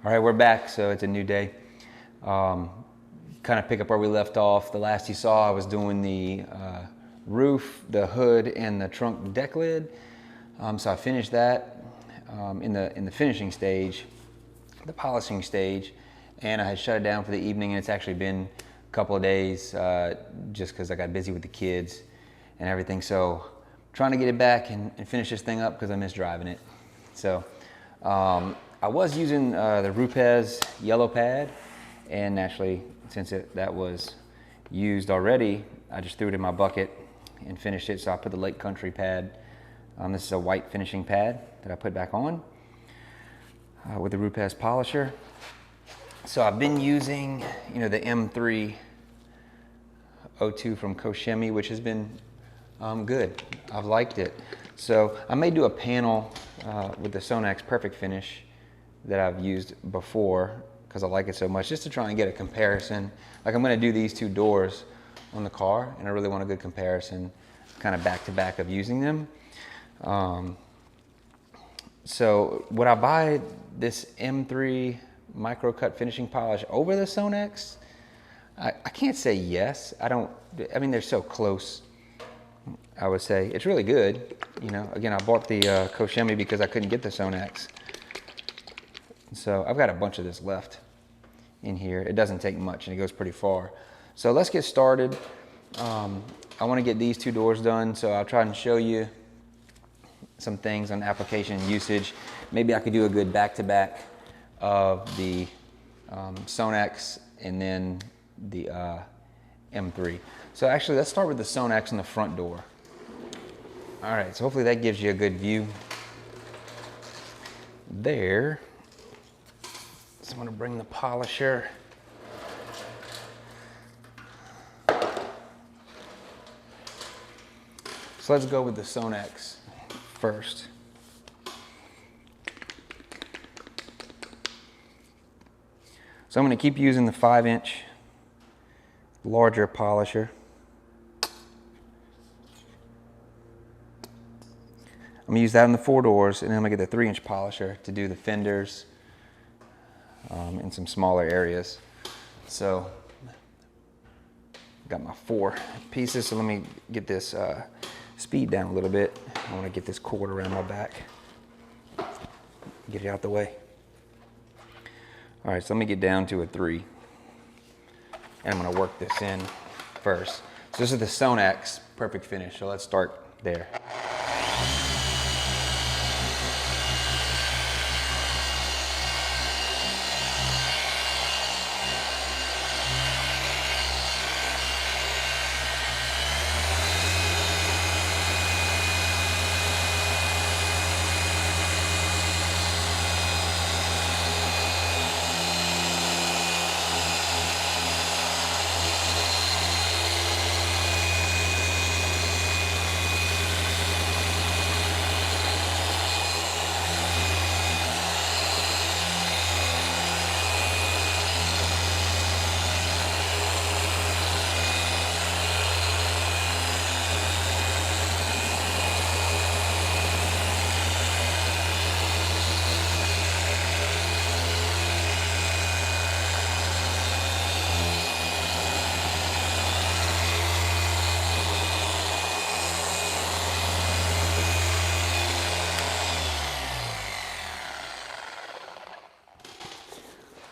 All right, we're back, so it's a new day. Kind of pick up where we left off. The last you saw, I was doing the roof, the hood, and the trunk deck lid. So I finished that in the finishing stage, the polishing stage, and I had shut it down for the evening, and it's actually been a couple of days just because I got busy with the kids and everything. So trying to get it back and finish this thing up because I miss driving it. So I was using the Rupes yellow pad, and naturally, since that was used already, I just threw it in my bucket and finished it. So I put the Lake Country pad. This is a white finishing pad that I put back on with the Rupes polisher. So I've been using, the M302 from Koshemi, which has been good. I've liked it. So I may do a panel with the Sonax Perfect Finish that I've used before because I like it so much, just to try and get a comparison. Like I'm going to do these two doors on the car, and I really want a good comparison, kind of back to back of using them. So would I buy this M3 micro cut finishing polish over the Sonax? I can't say yes. I mean, they're so close. I would say it's really good. Again, I bought the Koshemi because I couldn't get the Sonax. So I've got a bunch of this left in here. It doesn't take much and it goes pretty far. So let's get started. I want to get these two doors done, so I'll try and show you some things on application and usage. Maybe I could do a good back-to-back of the Sonax and then the M3. So actually, let's start with the Sonax on the front door. All right, so hopefully that gives you a good view there. So I'm going to bring the polisher. So let's go with the Sonax first. So I'm going to keep using the 5-inch larger polisher. I'm going to use that on the 4 doors, and then I'm going to get the 3-inch polisher to do the fenders in some smaller areas. So got my 4 pieces, so let me get this speed down a little bit. I want to get this cord around my back, get it out the way. All right, so let me get down to a 3, and I'm going to work this in first. So this is the Sonax Perfect Finish, so let's start there.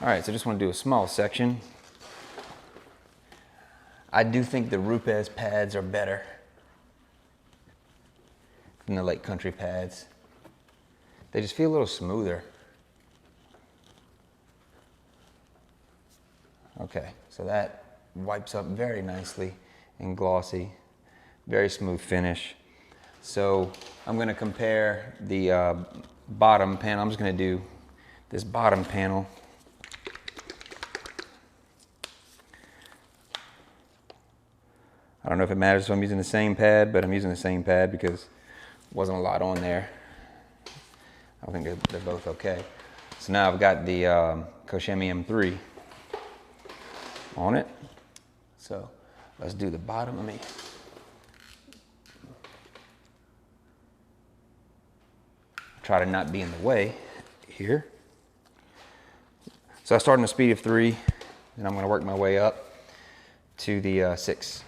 All right, so I just want to do a small section. I do think the Rupes pads are better than the Lake Country pads. They just feel a little smoother. Okay, so that wipes up very nicely and glossy, very smooth finish. So I'm going to compare the bottom panel. I'm just going to do this bottom panel. I don't know if it matters if I'm using the same pad, but I'm using the same pad because there wasn't a lot on there. I think they're both okay. So now I've got the Koshemi M3 on it. So let's do the bottom. Let me try to not be in the way here. So I start on a speed of 3, and I'm going to work my way up to the 6.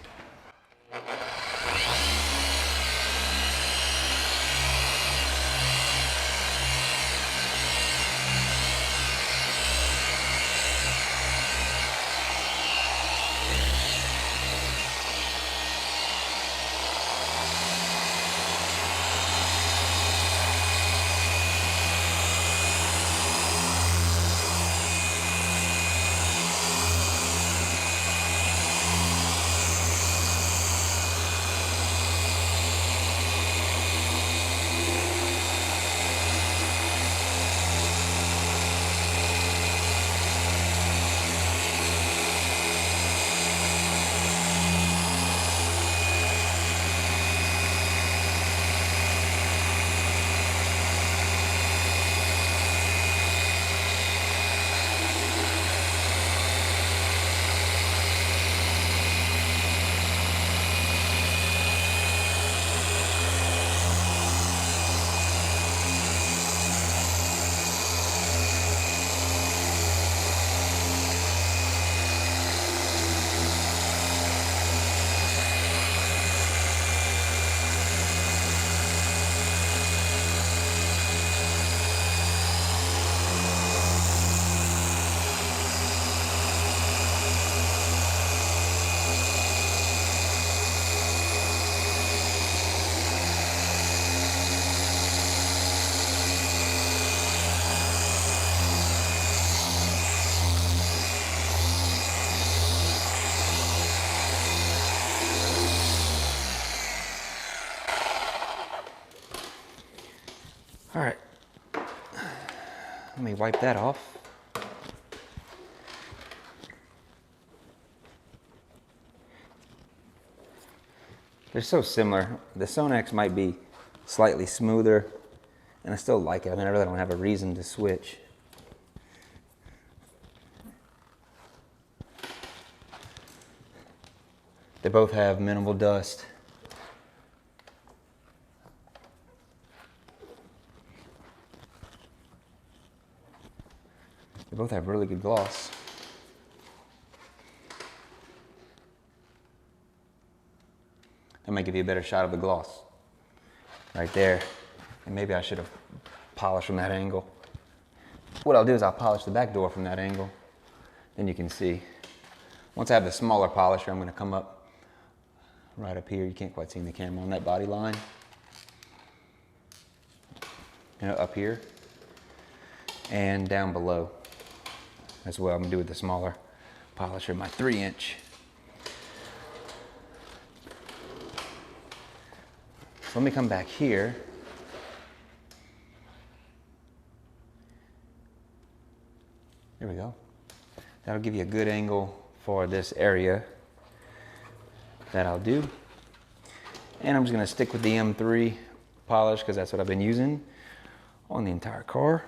All right, let me wipe that off. They're so similar. The Sonax might be slightly smoother, and I still like it. I mean, I really don't have a reason to switch. They both have minimal dust. They both have really good gloss. That might give you a better shot of the gloss right there. And maybe I should have polished from that angle. What I'll do is I'll polish the back door from that angle. Then you can see. Once I have the smaller polisher, I'm going to come up right up here. You can't quite see in the camera on that body line. You know, up here and down below as well. I'm going to do with the smaller polisher, my 3-inch. So let me come back here. There we go. That'll give you a good angle for this area that I'll do. And I'm just going to stick with the M3 polish because that's what I've been using on the entire car.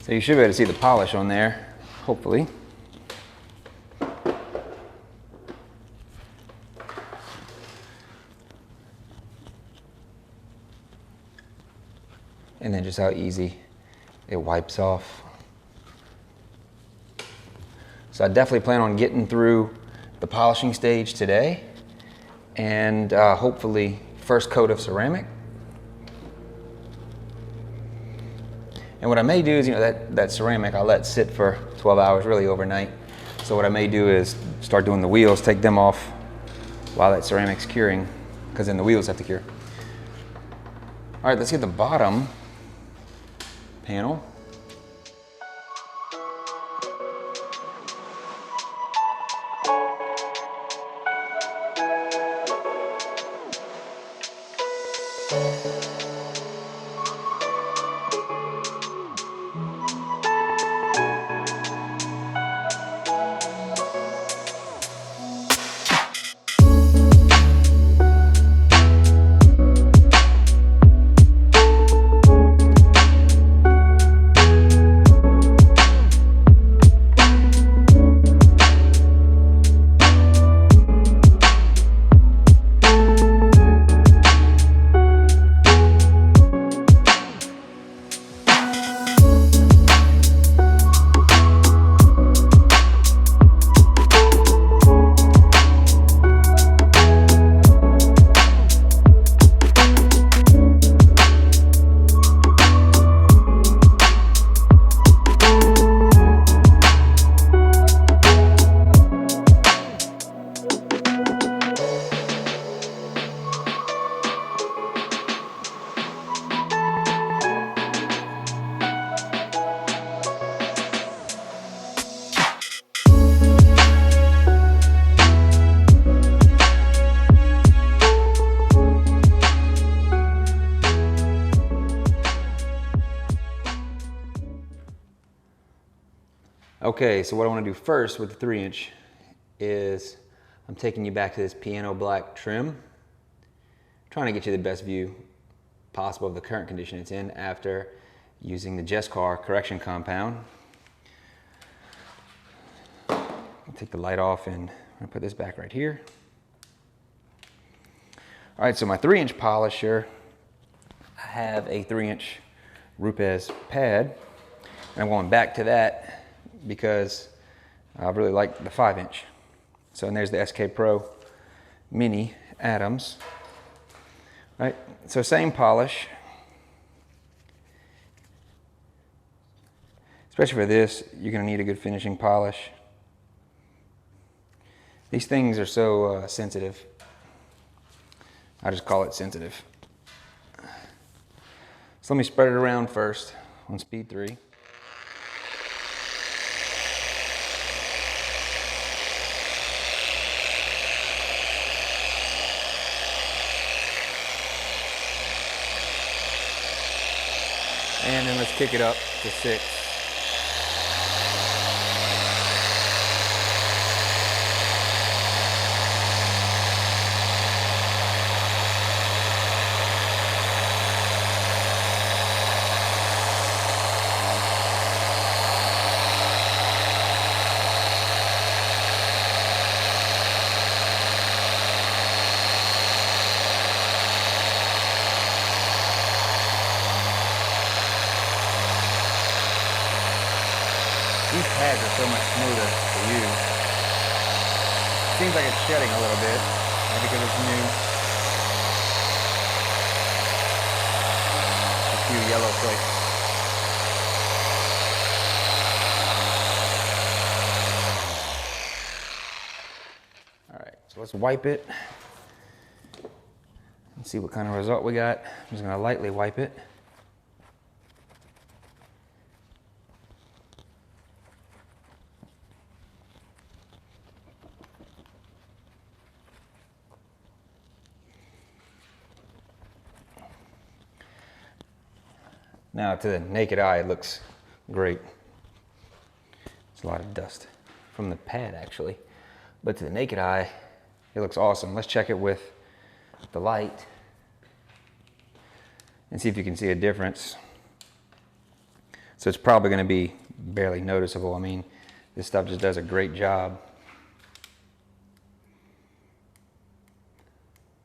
So you should be able to see the polish on there, hopefully. And then just how easy it wipes off. So I definitely plan on getting through the polishing stage today, and hopefully first coat of ceramic. And what I may do is, you know, that ceramic I'll let sit for 12 hours, really overnight. So what I may do is start doing the wheels, take them off while that ceramic's curing, because then the wheels have to cure. All right, let's get the bottom panel. Okay, so what I want to do first with the 3" is I'm taking you back to this piano black trim, trying to get you the best view possible of the current condition it's in after using the Jescar correction compound. I'll take the light off and I'm gonna put this back right here. All right, so my 3" polisher, I have a 3" Rupes pad. And I'm going back to that because I really like the 5". So, and there's the SK Pro Mini Atoms. All right, so same polish. Especially for this, you're gonna need a good finishing polish. These things are so sensitive. I just call it sensitive. So let me spread it around first on speed 3. And then let's kick it up to 6. These pads are so much smoother to use. Seems like it's shedding a little bit, because it's new. A few yellow flakes. All right, so let's wipe it and see what kind of result we got. I'm just gonna lightly wipe it. Now to the naked eye, it looks great. It's a lot of dust from the pad actually, but to the naked eye, it looks awesome. Let's check it with the light and see if you can see a difference. So it's probably gonna be barely noticeable. I mean, this stuff just does a great job.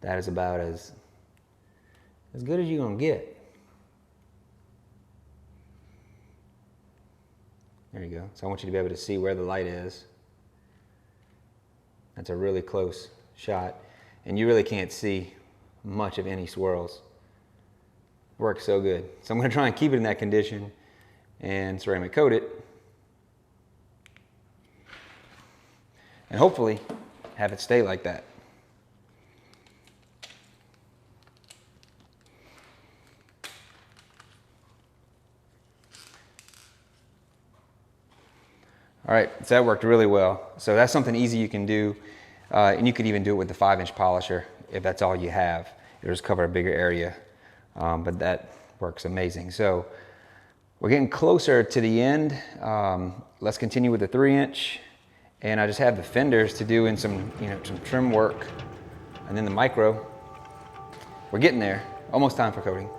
That is about as good as you're gonna get. There you go. So I want you to be able to see where the light is. That's a really close shot. And you really can't see much of any swirls. Works so good. So I'm going to try and keep it in that condition and ceramic coat it. And hopefully have it stay like that. All right, so that worked really well. So that's something easy you can do. And you could even do it with the 5" polisher if that's all you have. It'll just cover a bigger area, but that works amazing. So we're getting closer to the end. Let's continue with the 3". And I just have the fenders to do in some trim work. And then the micro. We're getting there, almost time for coating.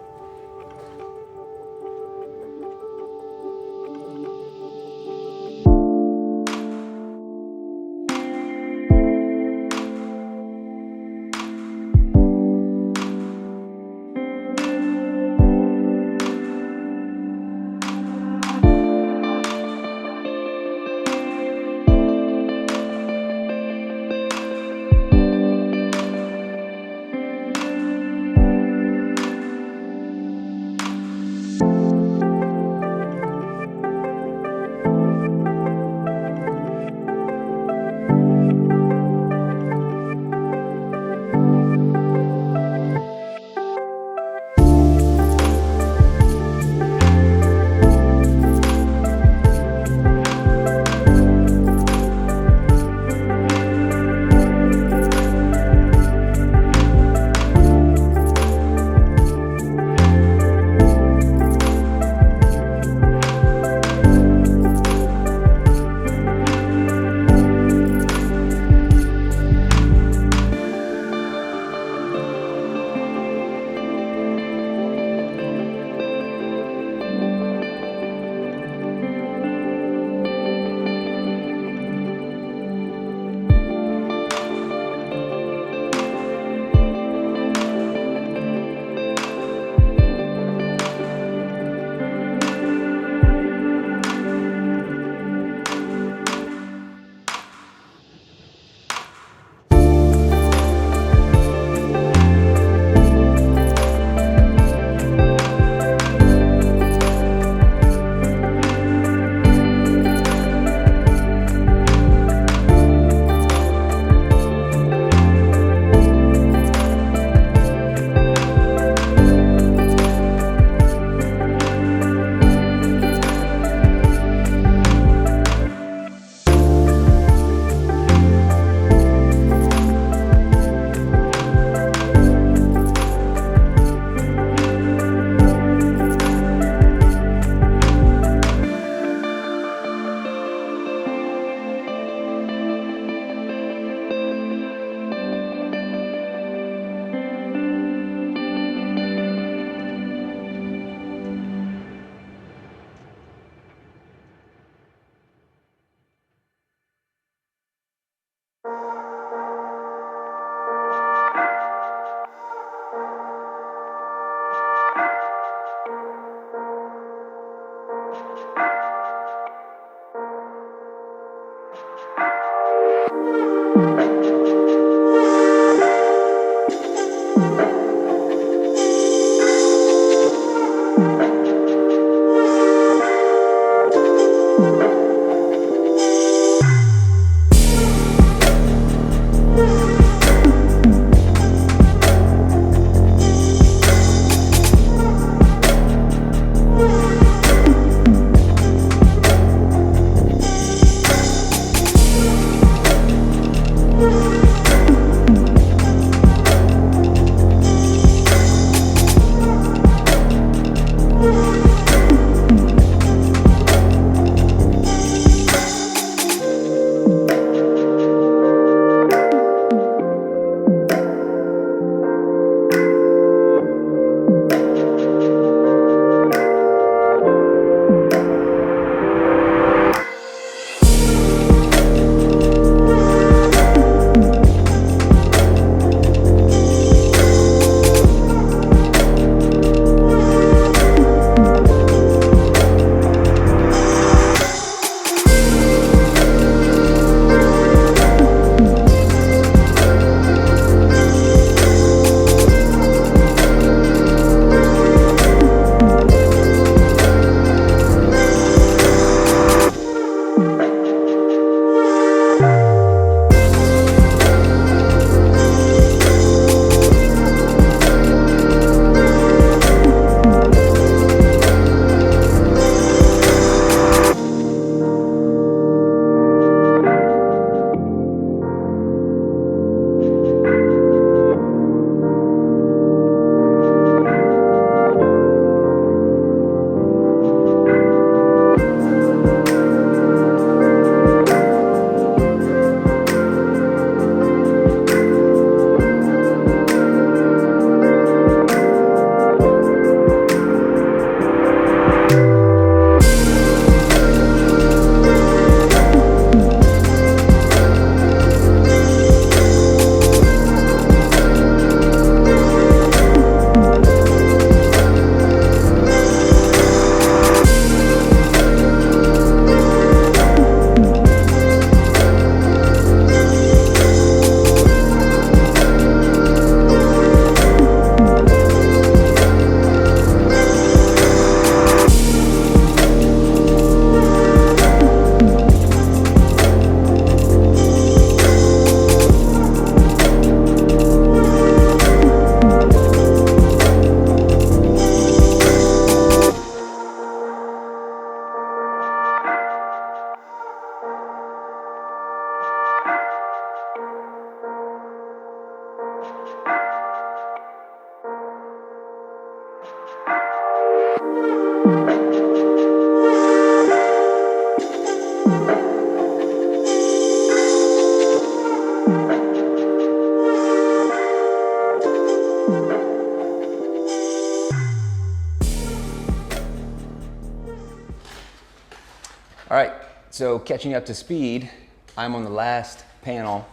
All right, so catching up to speed, I'm on the last panel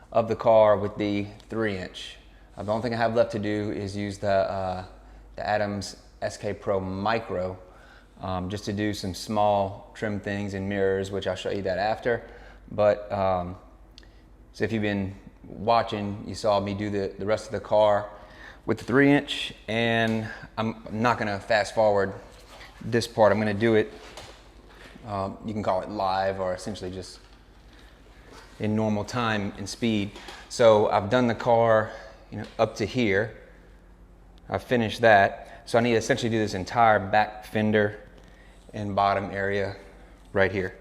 of the car with the 3-inch. The only thing I have left to do is use the Adams SK Pro Micro just to do some small trim things and mirrors, which I'll show you that after. But so if you've been watching, you saw me do the rest of the car with the 3-inch, and I'm not gonna fast forward this part. I'm gonna do it, you can call it live or essentially just in normal time and speed. So I've done the car, up to here. I've finished that. So I need to essentially do this entire back fender and bottom area right here.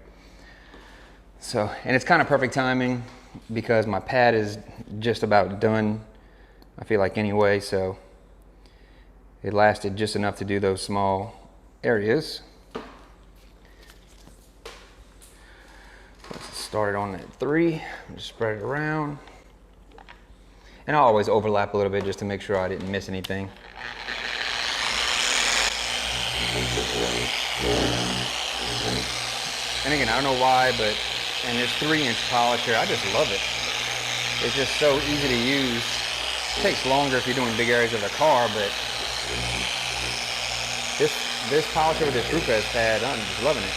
So, and it's kind of perfect timing because my pad is just about done, I feel like, anyway, so it lasted just enough to do those small areas. Let's start it on at 3, just spread it around. And I'll always overlap a little bit just to make sure I didn't miss anything. And again, I don't know why, but, and this 3-inch polisher, I just love it. It's just so easy to use. It takes longer if you're doing big areas of the car, but this this polish over this roof rest pad, I'm just loving it.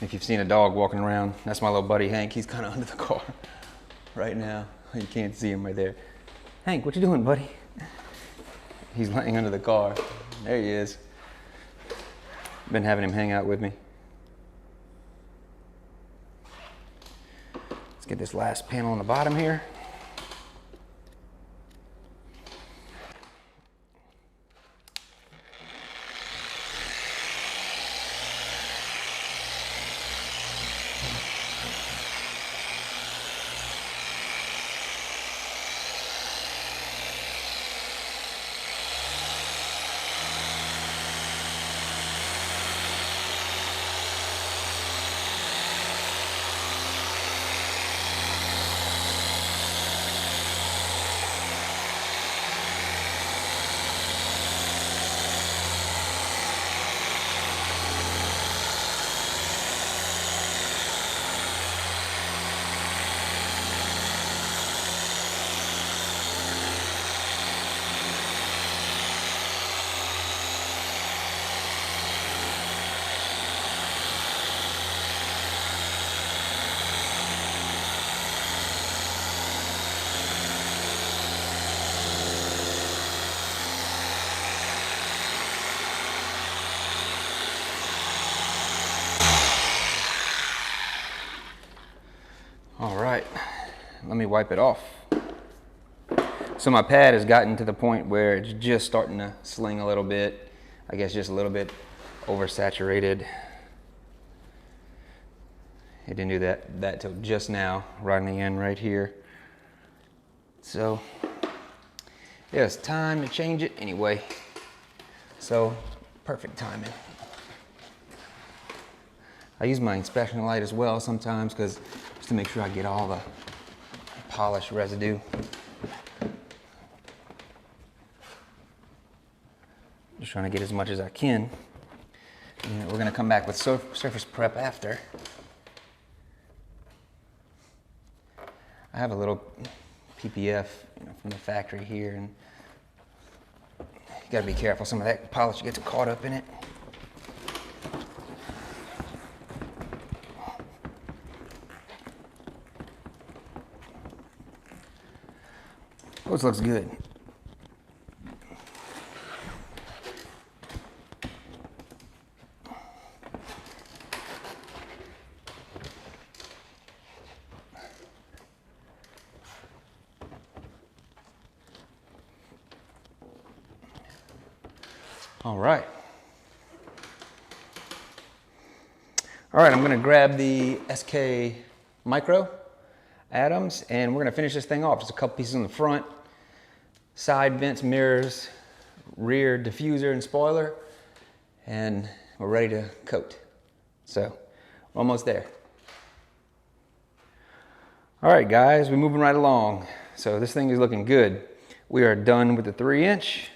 If you've seen a dog walking around, that's my little buddy Hank. He's kind of under the car right now. You can't see him right there. Hank, what you doing, buddy? He's laying under the car. There he is. Been having him hang out with me. Let's get this last panel on the bottom here. All right, let me wipe it off. So my pad has gotten to the point where it's just starting to sling a little bit. I guess just a little bit oversaturated. It didn't do that till just now, right in the end right here. So yeah, it's time to change it anyway. So perfect timing. I use my inspection light as well sometimes just to make sure I get all the polish residue. Just trying to get as much as I can. And we're gonna come back with surface prep after. I have a little PPF, from the factory here, and you gotta be careful. Some of that polish gets caught up in it. Oh, this looks good. All right. All right, I'm gonna grab the SK Micro Atoms and we're gonna finish this thing off. Just a couple pieces on the front, side vents, mirrors, rear diffuser and spoiler, and we're ready to coat. So, we're almost there. All right, guys, we're moving right along. So this thing is looking good. We are done with the 3-inch.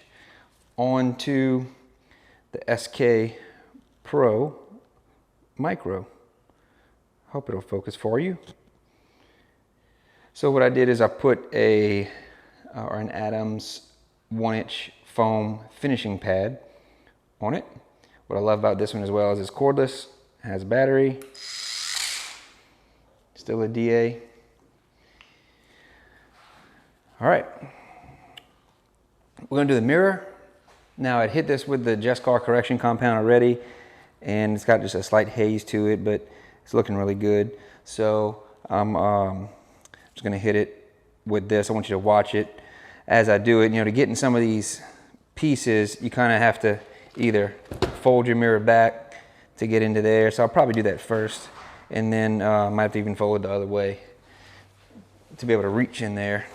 On to the SK Pro Micro. Hope it'll focus for you. So what I did is I put an Adams 1-inch foam finishing pad on it. What I love about this one as well is it's cordless, has a battery, still a DA. All right, we're gonna do the mirror. Now I'd hit this with the Just Car correction compound already, and it's got just a slight haze to it, but it's looking really good. So I'm just gonna hit it with this. I want you to watch it as I do it. You know, to get in some of these pieces, you kind of have to either fold your mirror back to get into there. So I'll probably do that first, and then I might have to even fold it the other way to be able to reach in there.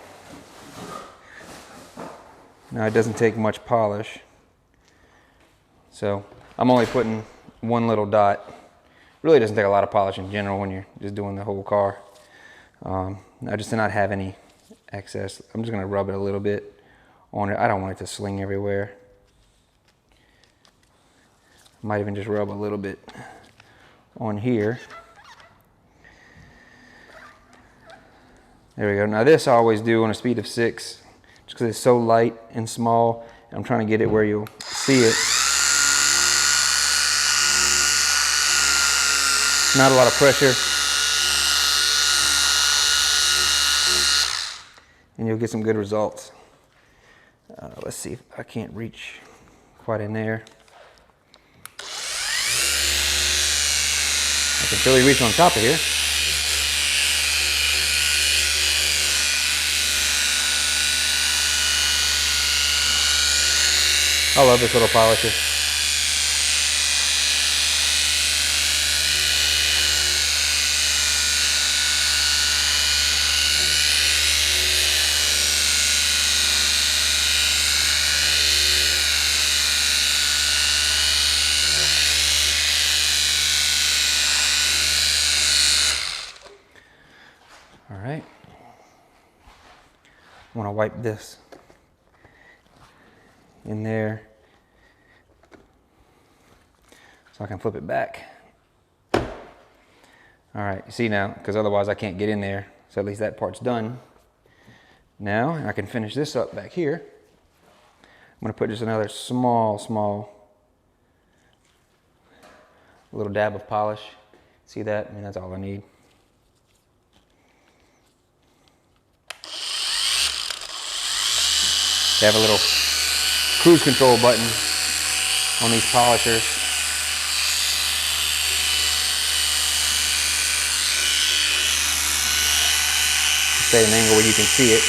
Now it doesn't take much polish, so I'm only putting one little dot. Really doesn't take a lot of polish in general when you're just doing the whole car. I just did not have any excess. I'm just gonna rub it a little bit on it. I don't want it to sling everywhere. Might even just rub a little bit on here. There we go. Now this I always do on a speed of 6, just because it's so light and small. I'm trying to get it where you'll see it. Not a lot of pressure. And you'll get some good results. Let's see if I can't reach quite in there. I can barely reach on top of here. I love this little polisher. All right. I want to wipe this in there so I can flip it back. All right, you see now, because otherwise I can't get in there. So at least that part's done. Now I can finish this up back here. I'm gonna put just another small little dab of polish. See that? I mean, that's all I need. They have a little cruise control button on these polishers. Stay at an angle where you can see it.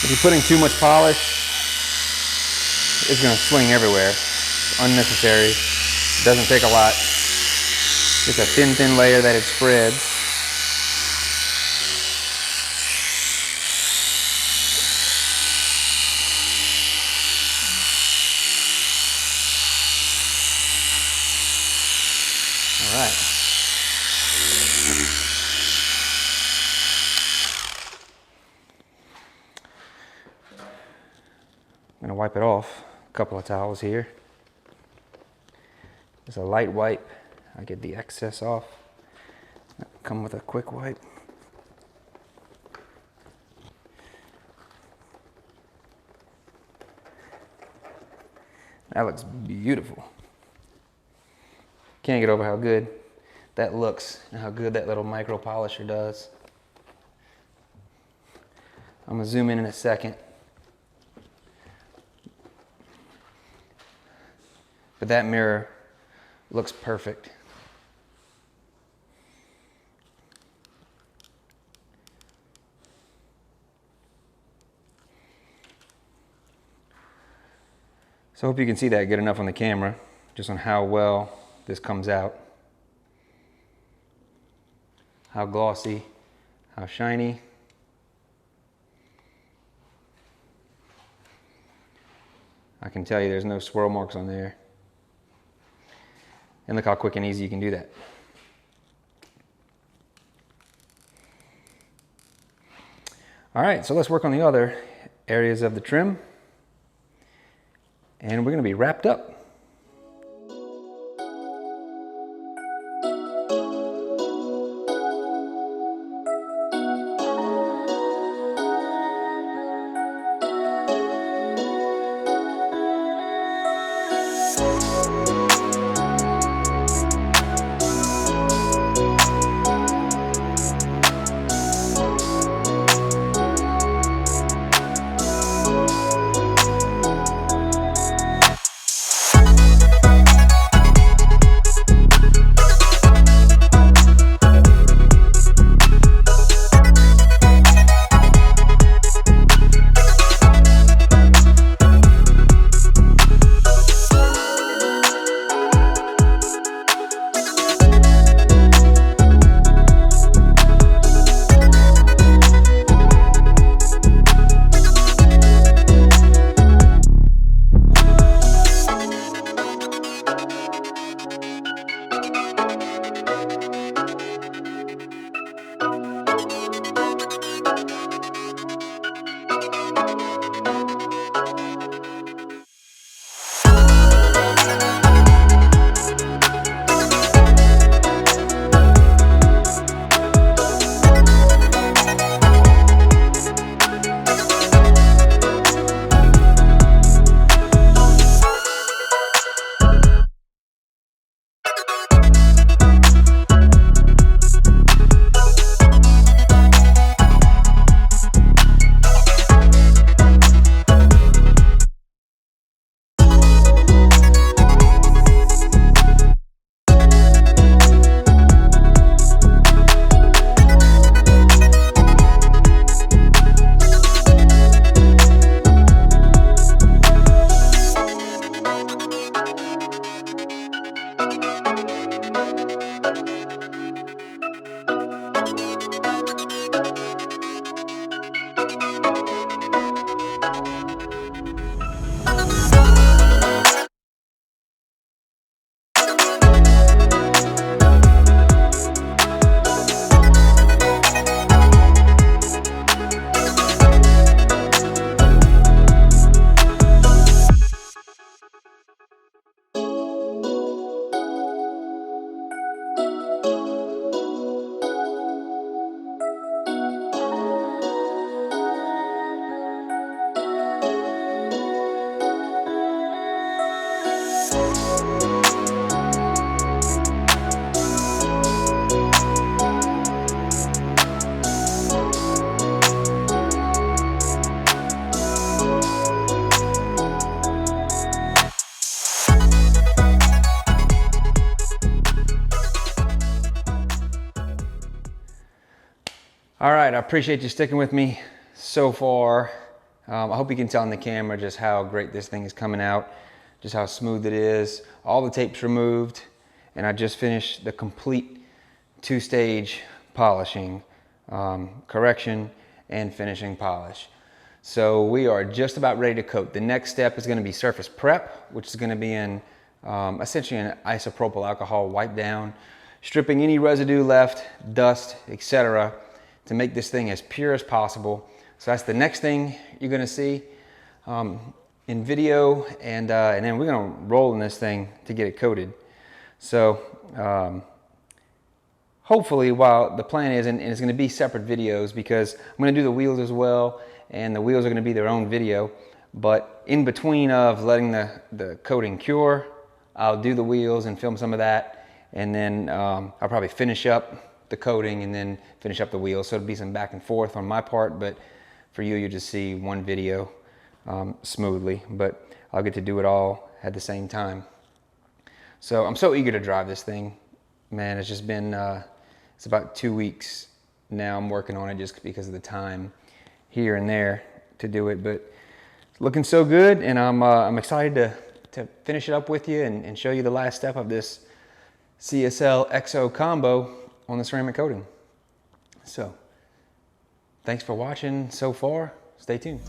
If you're putting too much polish, it's going to swing everywhere. It's unnecessary. It doesn't take a lot. Just a thin layer that it spreads. All right. I'm going to wipe it off. A couple of towels here. Just a light wipe. I get the excess off. Come with a quick wipe. That looks beautiful. Can't get over how good that looks and how good that little micro polisher does. I'm gonna zoom in a second. But that mirror looks perfect. So I hope you can see that good enough on the camera, just on how well this comes out. How glossy, how shiny. I can tell you there's no swirl marks on there. And look how quick and easy you can do that. All right, so let's work on the other areas of the trim. and we're gonna be wrapped up. All right, I appreciate you sticking with me so far. I hope you can tell on the camera just how great this thing is coming out, just how smooth it is. All the tape's removed, and I just finished the complete two-stage polishing, correction and finishing polish. So we are just about ready to coat. The next step is going to be surface prep, which is going to be in essentially an isopropyl alcohol wipe down, stripping any residue left, dust, etc., to make this thing as pure as possible. So that's the next thing you're gonna see in video, and then we're gonna roll in this thing to get it coated. So hopefully, while the plan is, and it's gonna be separate videos because I'm gonna do the wheels as well, and the wheels are gonna be their own video, but in between of letting the coating cure, I'll do the wheels and film some of that, and then I'll probably finish up the coating and then finish up the wheels. So it'll be some back and forth on my part, but for you just see one video smoothly, but I'll get to do it all at the same time. So I'm so eager to drive this thing, man. It's just been, it's about 2 weeks now I'm working on it just because of the time here and there to do it, but it's looking so good, and I'm excited to finish it up with you and show you the last step of this CSL XO combo on the ceramic coating. So thanks for watching so far. Stay tuned.